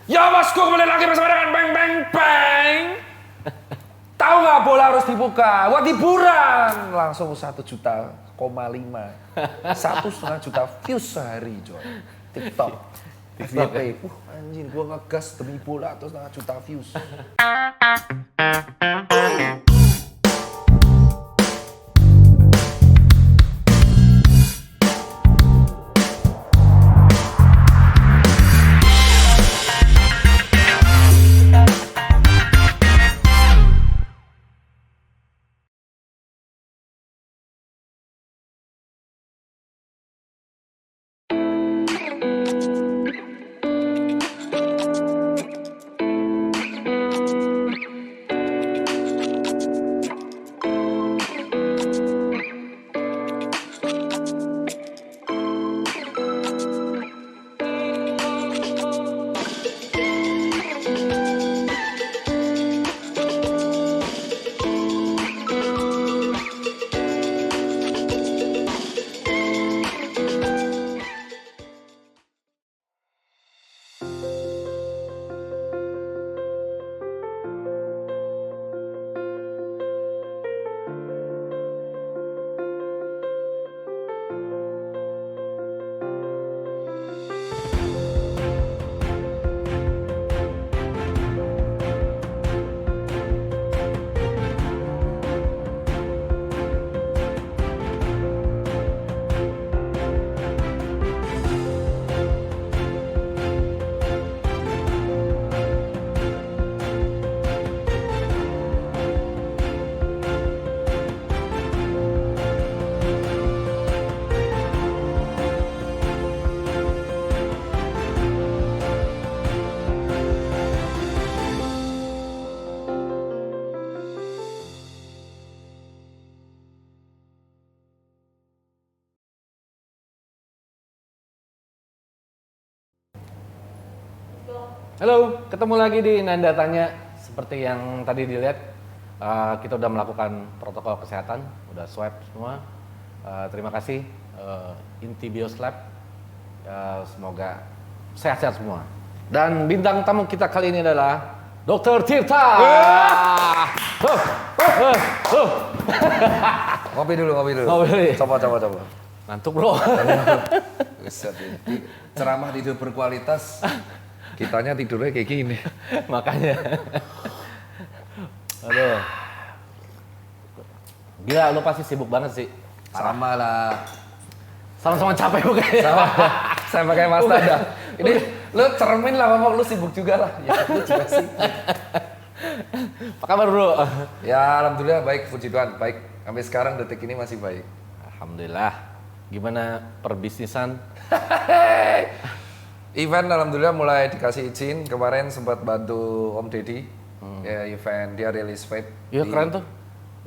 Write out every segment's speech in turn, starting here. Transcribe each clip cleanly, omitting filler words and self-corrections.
Ya bosku, kembali lagi bersama dengan Bang Bang Bang. Tahu nggak bola harus dibuka buat hiburan. Langsung 1,5 juta. 1,5 juta views sehari coy. TikTok. FYP. Anjing gua ngegas demi bola 1,5 juta views. Halo, ketemu lagi di Nanda Tanya. Seperti yang tadi dilihat, kita udah melakukan protokol kesehatan, udah swab semua. Terima kasih Inti Bioslab. Semoga sehat-sehat semua. Dan bintang tamu kita kali ini adalah Dr. Tirta. Ngopi dulu. Ngopi. Coba. Ngantuk bro. Ceramah tidur berkualitas. Kitanya tidurnya kayak gini. Makanya. Aduh. Gila, lu pasti sibuk banget sih. Sama lah. Sama-sama capek bukannya. Sama kayak Mas Nanda. Ini lu cermin lah, ngomong lu sibuk juga lah. Ya lu juga sih. Apa kabar bro? Ya alhamdulillah baik, puji Tuhan, baik. Sampai sekarang detik ini masih baik. Alhamdulillah. Gimana perbisnisan? Event alhamdulillah mulai dikasih izin. Kemarin sempat bantu Om Deddy. Ya event dia rilis vape. Iya keren tuh.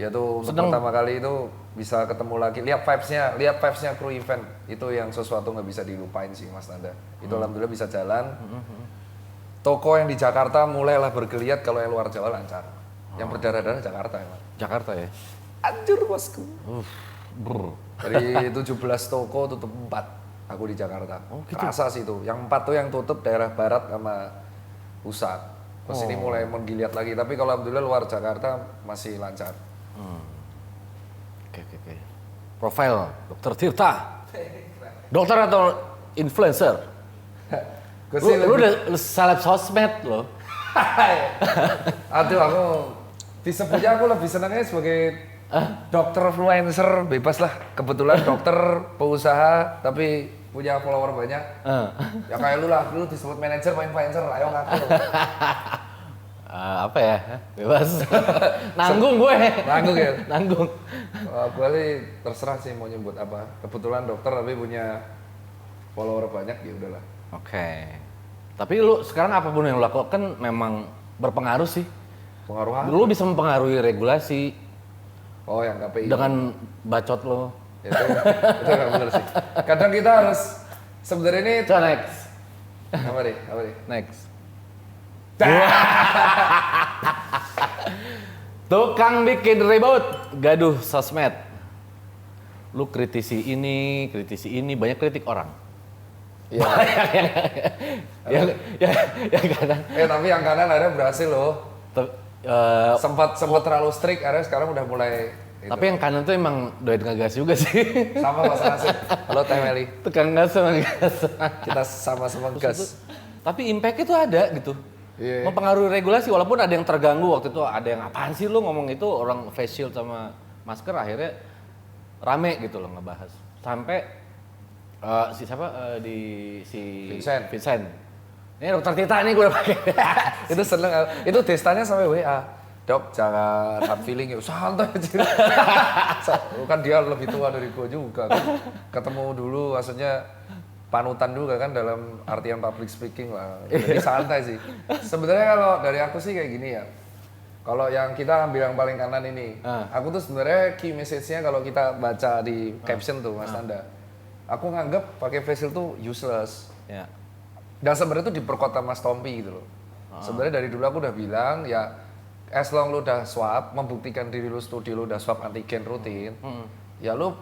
Ya tuh untuk Seneng. pertama kali itu bisa ketemu lagi. Lihat vibes-nya kru event. Itu yang sesuatu nggak bisa dilupain sih Mas Nanda. Itu alhamdulillah bisa jalan. Toko yang di Jakarta mulailah bergeliat, kalau yang luar Jawa lancar. Yang berdarah-darah Jakarta emang. Jakarta ya? Anjur bosku. Brr. Dari 17 toko tutup 4 aku di Jakarta. Oh, gitu? Kerasa sih itu. Yang 4 tuh yang tutup daerah barat sama pusat. Terus ini mulai menggiliat lagi. Tapi kalau alhamdulillah luar Jakarta masih lancar. Oke. Profil Dr. Tirta. Dokter atau influencer? Gue sih Lu udah seleb sosmed loh. Aduh aku disebutnya aku lebih senangnya sebagai dokter influencer, bebas lah. Kebetulan dokter, pengusaha, tapi punya follower banyak. Ya kayak lu lah, lu disebut manajer, influencer, ayo ngaku. Apa ya? Bebas. Nanggung gue. Nanggung ya? Nanggung. Gue sih terserah sih mau nyebut apa. Kebetulan dokter tapi punya follower banyak, ya udahlah. Oke. Tapi lu sekarang apapun yang lu lakukan memang berpengaruh sih. Pengaruh apa? Lu bisa mempengaruhi regulasi Oh yang KPI. dengan bacot lo. itu nggak benar sih. Kadang kita harus sebenarnya ini Coba next. apa nih? Next. Tukang bikin ribut, gaduh sosmed. Lu kritisi ini, banyak kritik orang. Iya. yang kanan. Tapi yang kanan akhirnya berhasil loh. Te- Sempat terlalu strict, akhirnya sekarang udah mulai. Tapi yang kanan tuh emang doain ngegas juga sih. Sama Mas Nasib. Halo Teh Meli. Tukang gas sama gas. Kita sama-sama gas. Tapi impact itu ada gitu. Iya. Mempengaruhi regulasi walaupun ada yang terganggu waktu itu, ada yang apaan sih lu ngomong itu orang face shield sama masker, akhirnya rame gitu loh ngebahas. Sampai si siapa si Vincent. Ini dokter Tita nih gue udah pakai. Itu seneng. Itu testanya sampai WA. Dok, jangan hard feeling ya, santai aja. Kan dia lebih tua dari gue juga kan. Ketemu dulu, maksudnya panutan juga kan dalam artian public speaking lah. Jadi santai sih. Sebenarnya kalau dari aku sih kayak gini ya. Kalau yang kita ambil yang paling kanan ini, aku tuh sebenarnya key message-nya kalau kita baca di caption tuh Mas Nanda. Aku nganggep pakai face shield tuh useless. Ya. Dan sebenarnya tuh diperkuat Mas Tompi gitu loh. Sebenarnya dari dulu aku udah bilang ya, as long lu udah swab, membuktikan diri lu studio lu udah swab antigen rutin, ya lu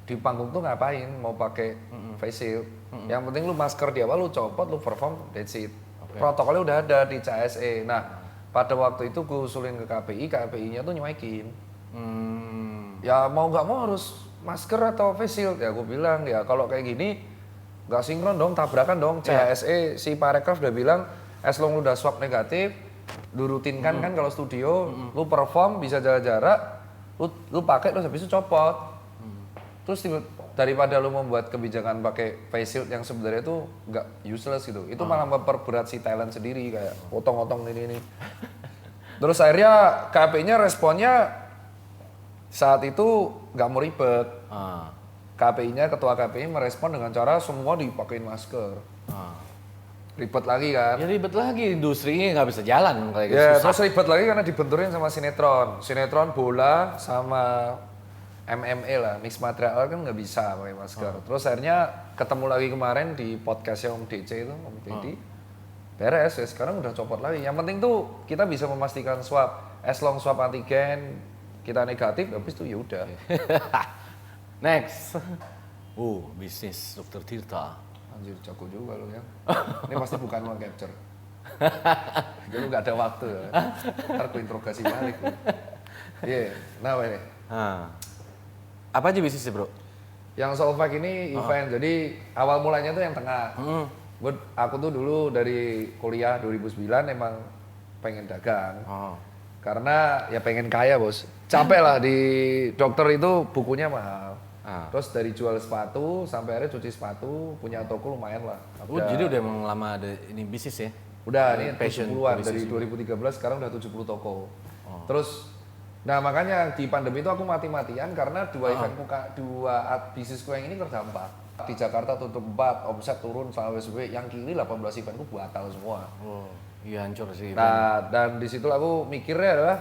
di panggung tuh ngapain mau pakai face shield. Yang penting lu masker di awal lu copot, lu perform, that's it. Protokolnya udah ada di CSE. Nah, pada waktu itu gue usulin ke KPI, KPI-nya tuh nyuekin. Ya mau nggak mau harus masker atau face shield. Ya gue bilang ya kalau kayak gini nggak sinkron dong, tabrakan dong. CSE si Parekraf udah bilang as long lu udah swab negatif, lu rutinkan kan kalau studio, lu perform bisa jaga jarak, lu pakai terus habis itu copot. Terus daripada lu membuat kebijakan pakai face shield yang sebenarnya itu nggak useless gitu, itu malah memperberat si talent sendiri kayak potong-potong ini. Terus akhirnya KPI-nya responnya saat itu nggak mau ribet. KPI-nya, ketua KPI merespon dengan cara semua dipakein masker. Ribet lagi kan? Ya ribet lagi, industrinya nggak bisa jalan kayak gitu. Ya, Susah. terus ribet lagi karena dibenturin sama sinetron. Sinetron bola sama MMA lah, mix material kan nggak bisa pakai masker. Terus akhirnya ketemu lagi kemarin di podcastnya Om DC itu, Om Deddy. Beres ya, sekarang udah copot lagi. Yang penting tuh kita bisa memastikan swab. As long swab antigen kita negatif, habis itu ya udah. Next. Bisnis Dokter Tirta. Anjir, jago juga lo ya. Ini pasti bukan uang capture. Jadi nggak ada waktu ya. Ntar aku interogasi balik. Iya, nah ini. Apa aja bisnisnya bro? Yang Solvac ini event, jadi awal mulanya tuh yang tengah. Aku tuh dulu dari kuliah 2009 emang pengen dagang. Karena ya pengen kaya bos. Capek lah di dokter itu bukunya mahal. Terus dari jual sepatu sampai akhirnya cuci sepatu, punya toko lumayan lah. Jadi udah emang lama ada ini bisnis ya? Udah, ini passion 70-an, dari 2013 sekarang udah 70 toko. Terus, nah makanya di pandemi itu aku mati-matian karena dua bisnisku yang ini terdampak. Di Jakarta tutup 4, omset turun sama WSB, yang kiri 18 eventku batal semua. Iya hancur sih. Nah, dan di situ aku mikirnya adalah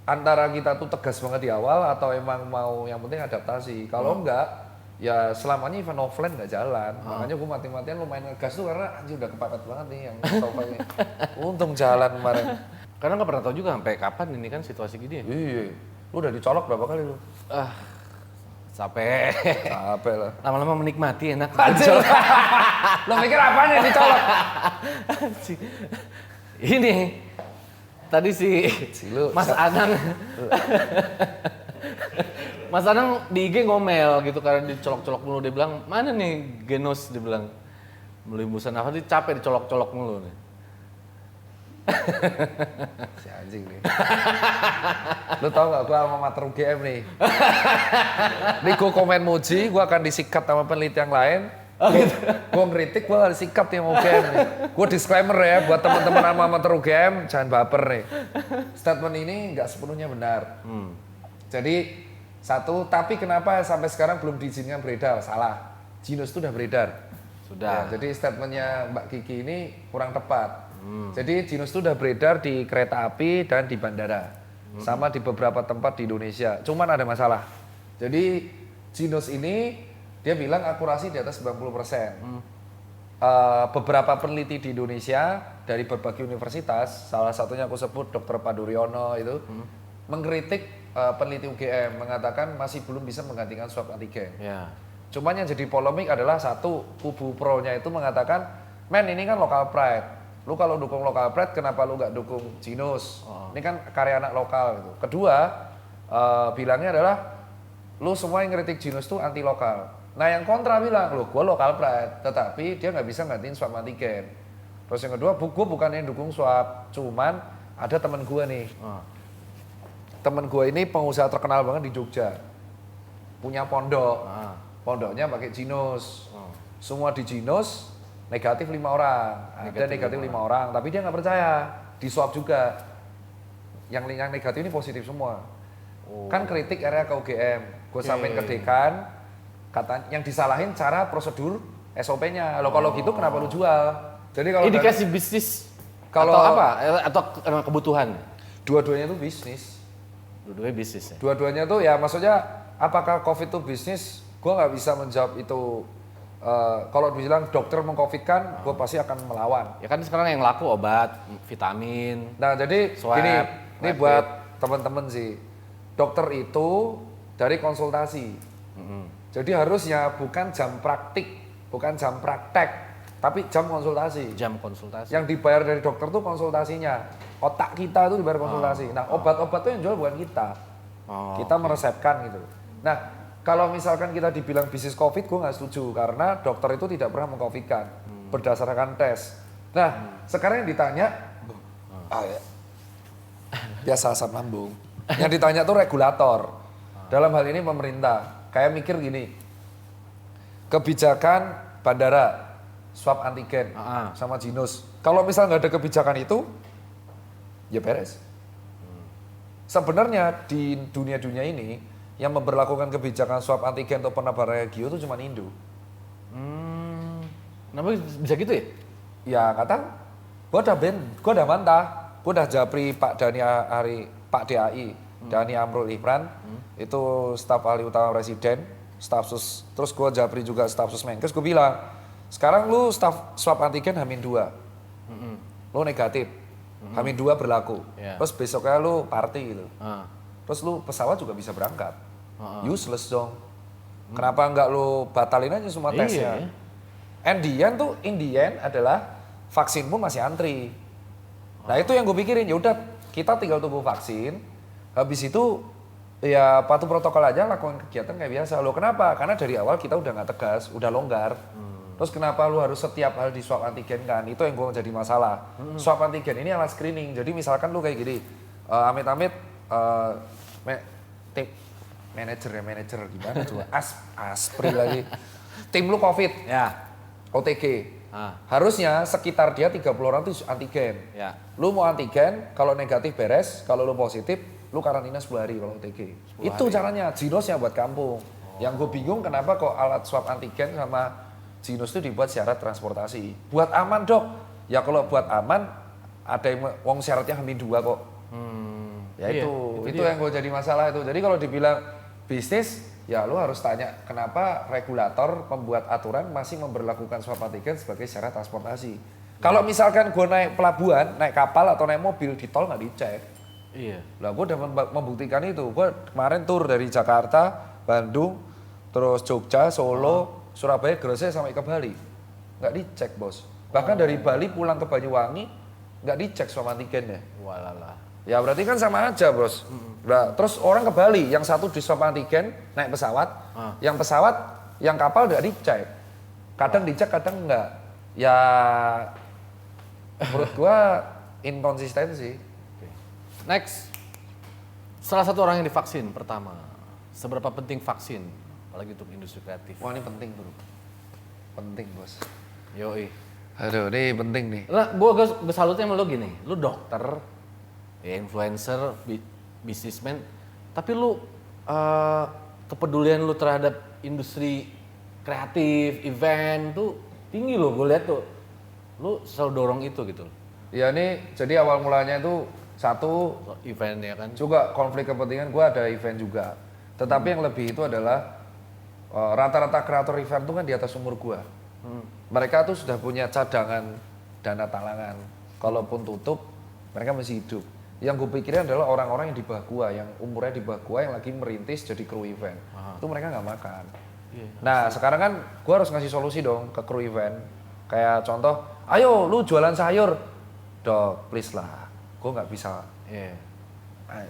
antara kita tuh tegas banget di awal atau emang mau yang penting adaptasi. Kalau enggak, ya selamanya event offline nggak jalan. Makanya gue mati-matian lumayan ngegas tuh karena anjir udah kepepet banget nih yang Solvac. Untung jalan kemarin. Karena nggak pernah tahu juga sampai kapan ini kan situasi gini ya. Iya, lu udah dicolok berapa kali lu? Capek. Capek lah. Lama-lama menikmati enak. Lo mikir apaan yang dicolok? Ini tadi si Mas Anang. Mas Anang di IG ngomel gitu karena dicolok-colok mulu. Dia bilang, mana nih Genos? Dia bilang, melimbusan apa sih, capek dicolok-colok mulu nih. Si anjing nih. Lu tau gak gue alma mater UGM nih. Nih gue komen muji, gue akan disikat sama peneliti yang lain. Gue ngeritik, gue akan disikat nih sama UGM nih. Gue disclaimer ya, buat teman-teman alma mater UGM, jangan baper nih. Statement ini gak sepenuhnya benar. Jadi, satu, tapi kenapa sampai sekarang belum diizinkan beredar? Salah. Ginos itu udah beredar. Sudah. Ya, jadi statementnya Mbak Kiki ini kurang tepat. Jadi Ginos itu udah beredar di kereta api dan di bandara. Sama di beberapa tempat di Indonesia. Cuman ada masalah. Jadi Ginos ini dia bilang akurasi di atas 90%. Beberapa peneliti di Indonesia dari berbagai universitas, salah satunya aku sebut Dr. Paduryono itu, mengkritik peneliti UGM, mengatakan masih belum bisa menggantikan swab antigen. Ya. Cuman yang jadi polemik adalah satu, kubu pro-nya itu mengatakan, men ini kan local pride. Lu kalau dukung local pride, kenapa lu nggak dukung Genos? Ini kan karya anak lokal gitu. Kedua, bilangnya adalah, lu semua yang ngeritik Genos tuh anti lokal. Nah yang kontra bilang, lu gua local pride, tetapi dia nggak bisa gantiin swab antigen. Terus yang kedua, gua bukan yang dukung swab, cuman ada temen gua nih. Temen gua ini pengusaha terkenal banget di Jogja. Punya pondok. Pondoknya pakai Genos. Semua di Genos negatif 5 orang. Ada negatif 5 orang, tapi dia nggak percaya. Di swab juga. Yang negatif ini positif semua. Kan kritik area ke UGM. Gue sampein ke dekan, kata yang disalahin cara prosedur SOP-nya. Lo kalau gitu kenapa lu jual? Jadi kalau indikasi bisnis kalau atau apa? Atau emang kebutuhan? Dua-duanya itu bisnis. Dua-duanya bisnis ya? Dua-duanya tuh ya maksudnya apakah COVID itu bisnis? Gue nggak bisa menjawab itu. Kalau dibilang dokter mengcovidkan, gue pasti akan melawan. Ya kan sekarang yang laku obat, vitamin. Nah jadi swab, gini, ini rapid. buat teman-teman sih. Dokter itu dari konsultasi. Jadi harusnya bukan jam praktik, bukan jam praktek, tapi jam konsultasi. Jam konsultasi. Yang dibayar dari dokter tuh konsultasinya. Otak kita itu dibayar konsultasi. Nah obat-obat tuh yang jual bukan kita. Kita meresepkan gitu. Nah kalau misalkan kita dibilang bisnis COVID, gue nggak setuju karena dokter itu tidak pernah mengcovidkan berdasarkan tes. Nah sekarang yang ditanya, biasa asam lambung. Yang ditanya tuh regulator. Dalam hal ini pemerintah. Kayak mikir gini, kebijakan bandara swab antigen sama Genos. Kalau misal nggak ada kebijakan itu, ya beres. Sebenarnya di dunia-dunia ini yang memberlakukan kebijakan swab antigen atau penerbangan regio itu cuma Indo. Kenapa bisa gitu ya? Ya nggak tahu. Gue udah mantah. Gue udah japri Pak Pak DAI, Dhani Amrul Ihran, itu staf ahli utama presiden, staf sus, terus gue japri juga staf sus Menkes. Gue bilang, sekarang lu staf swab antigen H-2, lu negatif, H-2 berlaku, terus besoknya lu party gitu, terus lu pesawat juga bisa berangkat, useless dong. Kenapa nggak lu batalin aja semua tesnya? Indian adalah vaksin pun masih antri. Nah itu yang gue pikirin, ya udah kita tinggal tunggu vaksin, habis itu ya patuh protokol aja, lakukan kegiatan kayak biasa. Lo kenapa? Karena dari awal kita udah nggak tegas, udah longgar. Terus kenapa lu harus setiap hal di swab antigen kan? Itu yang gue jadi masalah. Swab antigen ini alat screening, jadi misalkan lu kayak gini, amit-amit tim manajer gimana coba? Aspri lagi. Tim lu COVID, OTG. Harusnya sekitar dia 30 orang itu antigen. Lu mau antigen, kalau negatif beres, kalau lu positif, lu karantina 10 hari kalau OTG. Itu caranya, Genosnya buat kampung. Yang gue bingung kenapa kok alat swab antigen sama Genos itu dibuat syarat transportasi. Buat aman dok, ya kalau buat aman, ada yang wong syaratnya H-2 kok. Ya itu yang gue jadi masalah itu. Jadi kalau dibilang bisnis, ya lu harus tanya kenapa regulator pembuat aturan masih memberlakukan swab antigen sebagai syarat transportasi. Kalau misalkan gue naik pelabuhan, naik kapal atau naik mobil di tol nggak dicek. Lah gue udah membuktikan itu. Gue kemarin tur dari Jakarta, Bandung, terus Jogja, Solo, Surabaya, Gresik sampai ke Bali. Nggak dicek bos. Bahkan dari Bali pulang ke Banyuwangi nggak dicek swab antigennya. Ya berarti kan sama aja bos. Nah, terus orang ke Bali, yang satu di swab antigen naik pesawat, yang pesawat, yang kapal nggak dicek. Kadang dicek, kadang enggak. Ya menurut gua inkonsistensi. Next, salah satu orang yang divaksin pertama, seberapa penting vaksin, apalagi untuk industri kreatif? Wah ini penting bro, penting bos. Yoi. Aduh ini penting nih. Nah, gue salutnya sama lo gini, lu dokter, ya influencer, bisnismen, tapi lu kepedulian lu terhadap industri kreatif, event tuh tinggi loh, gue lihat tuh. Lu selalu dorong itu gitu. Ya ini jadi awal mulanya itu satu event ya kan. Juga konflik kepentingan, gue ada event juga. Tetapi yang lebih itu adalah rata-rata kreator event itu kan di atas umur gue. Mereka tuh sudah punya cadangan dana talangan. Kalaupun tutup, mereka masih hidup. Yang gue pikirin adalah orang-orang yang di bawah gue, yang umurnya di bawah gue, yang lagi merintis jadi kru event. Itu mereka nggak makan. Nah sekarang kan gue harus ngasih solusi dong ke kru event. Kayak contoh, ayo lu jualan sayur. Dok, please lah, gue nggak bisa. Iya.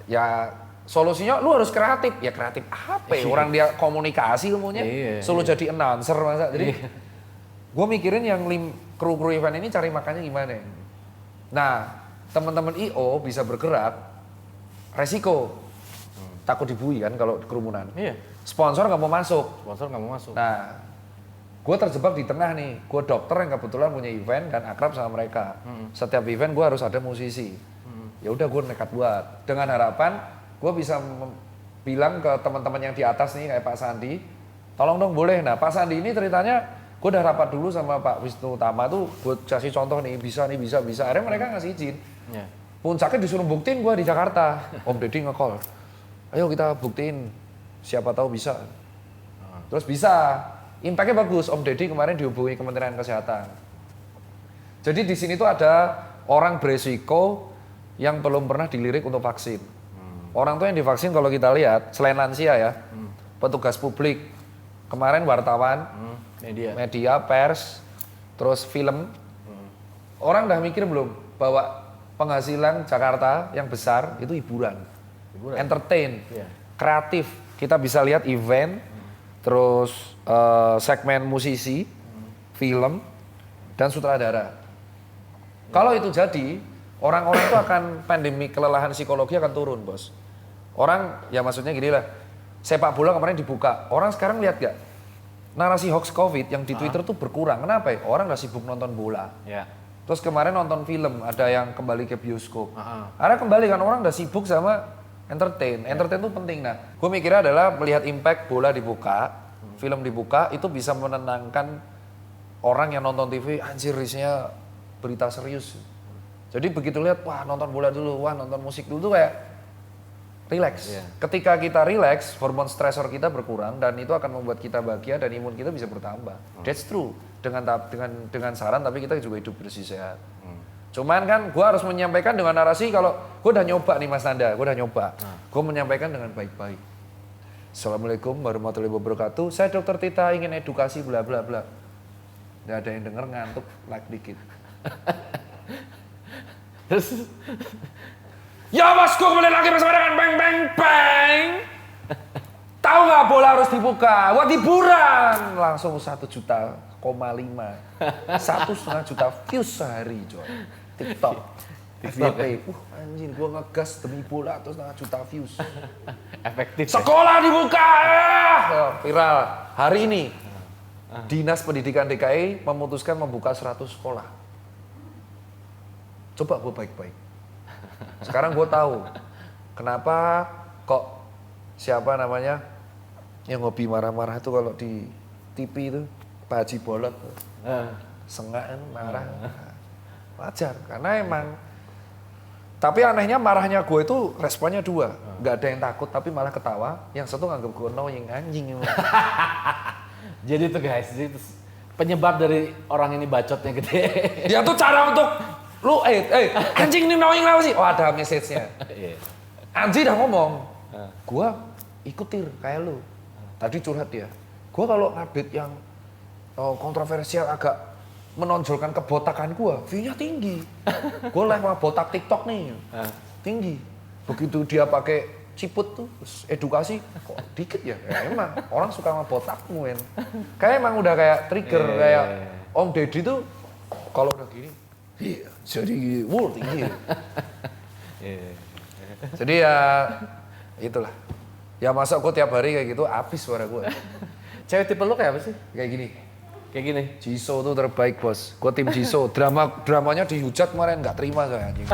Ya solusinya lu harus kreatif. Ya kreatif apa ya? Orang dia komunikasi ilmunya. Selalu jadi announcer masa. Jadi gue mikirin yang kru-kru event ini cari makannya gimana. Nah teman-teman IO bisa bergerak, resiko. Takut dibully kan kalau kerumunan. Iya. Sponsor nggak mau masuk. Sponsor nggak mau masuk. Nah, gue terjebak di tengah nih. Gue dokter yang kebetulan punya event dan akrab sama mereka. Setiap event gue harus ada musisi. Ya udah gue nekat buat. Dengan harapan gue bisa bilang ke teman-teman yang di atas nih kayak Pak Sandi, tolong dong boleh. Nah Pak Sandi ini ceritanya gue udah rapat dulu sama Pak Wisnu Tama tuh. Gue kasih contoh nih bisa. Akhirnya mereka ngasih izin. Yeah. Puncaknya disuruh buktiin gue di Jakarta. Om Deddy nge-call. Ayo kita buktiin, siapa tahu bisa. Terus bisa, impact-nya bagus. Om Deddy kemarin dihubungi Kementerian Kesehatan. Jadi di sini tuh ada orang beresiko yang belum pernah dilirik untuk vaksin. Orang tuh yang divaksin kalau kita lihat, selain lansia ya, petugas publik, kemarin wartawan, media, pers, terus film. Orang udah mikir belum bahwa penghasilan Jakarta yang besar itu hiburan. Entertain, kreatif. Kita bisa lihat event, terus segmen musisi, film, dan sutradara. Kalau itu jadi, orang-orang itu akan pandemi kelelahan psikologi akan turun, bos. Orang, ya maksudnya gini lah, sepak bola kemarin dibuka. Orang sekarang lihat gak? Narasi hoax COVID yang di Twitter tuh berkurang. Kenapa ya? Orang udah sibuk nonton bola. Yeah. Terus kemarin nonton film, ada yang kembali ke bioskop. Karena kembali kan orang udah sibuk sama entertain itu penting. Nah, gue mikirnya adalah melihat impact bola dibuka, film dibuka, itu bisa menenangkan orang yang nonton TV, anjir risnya berita serius. Jadi begitu lihat, wah nonton bola dulu, wah nonton musik dulu tuh kayak relax. Ketika kita relax, hormon stresor kita berkurang dan itu akan membuat kita bahagia dan imun kita bisa bertambah. That's true. Dengan saran tapi kita juga hidup bersih sehat. Cuman kan gue harus menyampaikan dengan narasi kalau gue udah nyoba nih Mas Nanda, gue udah nyoba. Gue menyampaikan dengan baik-baik. Assalamualaikum warahmatullahi wabarakatuh. Saya Dokter Tita ingin edukasi bla bla bla. Nggak ada yang denger, ngantuk, like dikit. Terus, ya mas, gue kembali lagi bersama dengan Bang Bang Bang. Tahu nggak bola harus dibuka? Wah hiburan. Langsung 1,5 juta, 1,5 juta views sehari coy. TikTok, FYP. Anjir, gue ngegas demi bola terus 1,5 juta views. efektif. Sekolah dibuka, viral. Hari ini, Dinas Pendidikan DKI memutuskan membuka 100 sekolah. Coba gue baik-baik. Sekarang gue tahu kenapa kok siapa namanya yang hobi marah-marah itu kalau di TV itu Pak Haji Bolot, sengak kan marah. Wajar, karena emang. Tapi anehnya marahnya gue itu responnya dua, nggak ada yang takut tapi malah ketawa. Yang satu nganggep gue annoying anjing. Jadi tuh guys, itu penyebab dari orang ini bacotnya gede. Dia tuh cara untuk lu anjing ini annoying lah sih. Oh ada message-nya. Anjing udah ngomong, gue ikutir kayak lu. Tadi curhat dia. Gue kalau ngupdate yang kontroversial agak menonjolkan kebotakan gue, view-nya tinggi. Gue live sama botak TikTok nih, tinggi. Begitu dia pakai ciput tuh, edukasi kok dikit ya. Emang orang suka sama botakmu kan. Kayak emang udah kayak trigger kayak Om Deddy tuh kalau udah gini, iya jadi tinggi. Jadi ya itulah. Ya masa gue tiap hari kayak gitu habis suara gue. Cewek tipe lu kayak apa sih? Kayak gini. Kayak gini. Jisoo tuh terbaik bos. Gue tim Jisoo. Dramanya dihujat kemarin nggak terima saya anjing.